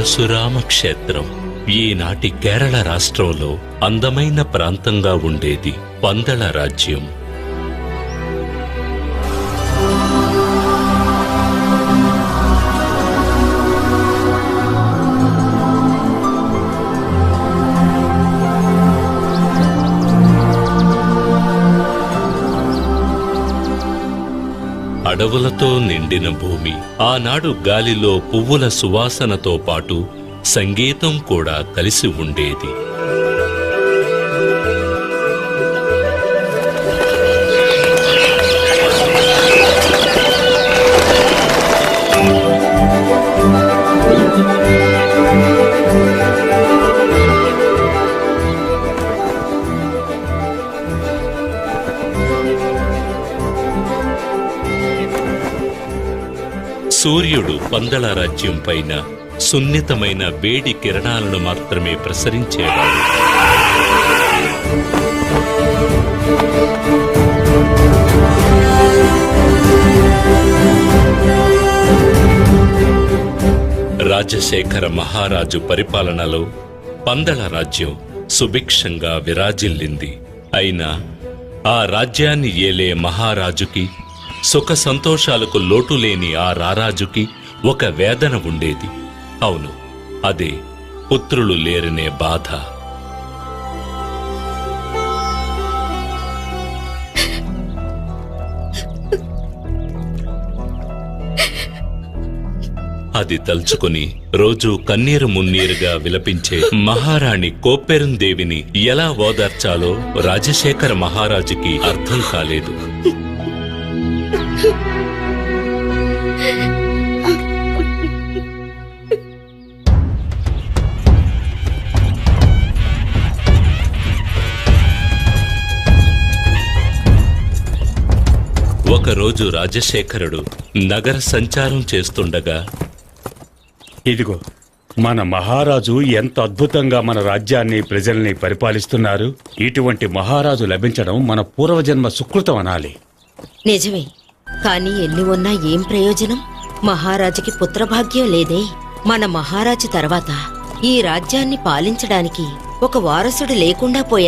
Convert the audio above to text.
పరశురామ క్షేత్రం ఈనాటి కేరళ రాష్ట్రంలో అందమైన ప్రాంతంగా ఉండేది పందల రాజ్యం. అడవులతో నిండిన భూమి. ఆనాడు గాలిలో పువ్వుల సువాసనతో పాటు సంగీతం కూడా కలిసి ఉండేది. సూర్యుడు పందల రాజ్యం పైన సున్నితమైన వేడి కిరణాలను మాత్రమే ప్రసరించేవాడు. రాజశేఖర మహారాజు పరిపాలనలో పందల రాజ్యం సుభిక్షంగా విరాజిల్లింది. అయినా ఆ రాజ్యాన్ని ఏలే మహారాజుకి, సుఖ సంతోషాలకు లోటులేని ఆ రారాజుకి ఒక వేదన ఉండేది. అవును, అదే పుత్రులు లేరనే బాధ. అది తలుచుకుని రోజూ కన్నీరు మున్నీరుగా విలపించే మహారాణి కోప్పెరుందేవిని ఎలా ఓదార్చాలో రాజశేఖర మహారాజుకి అర్థం కాలేదు. ఒకరోజు రాజశేఖరుడు నగర సంచారం చేస్తుండగా, ఇదిగో మన మహారాజు ఎంత అద్భుతంగా మన రాజ్యాన్ని, ప్రజల్ని పరిపాలిస్తున్నారు. ఇటువంటి మహారాజు లభించడం మన పూర్వజన్మ సుకృతం అనాలి. నిజమే, కాని ఎన్ని ఉన్నా ఏం ప్రయోజనం? మహారాజుకి పుత్రభాగ్యం లేదే. మన మహారాజు తర్వాత ఈ రాజ్యాన్ని పాలించడానికి ఒక వారసుడు లేకుండా పోయాడు.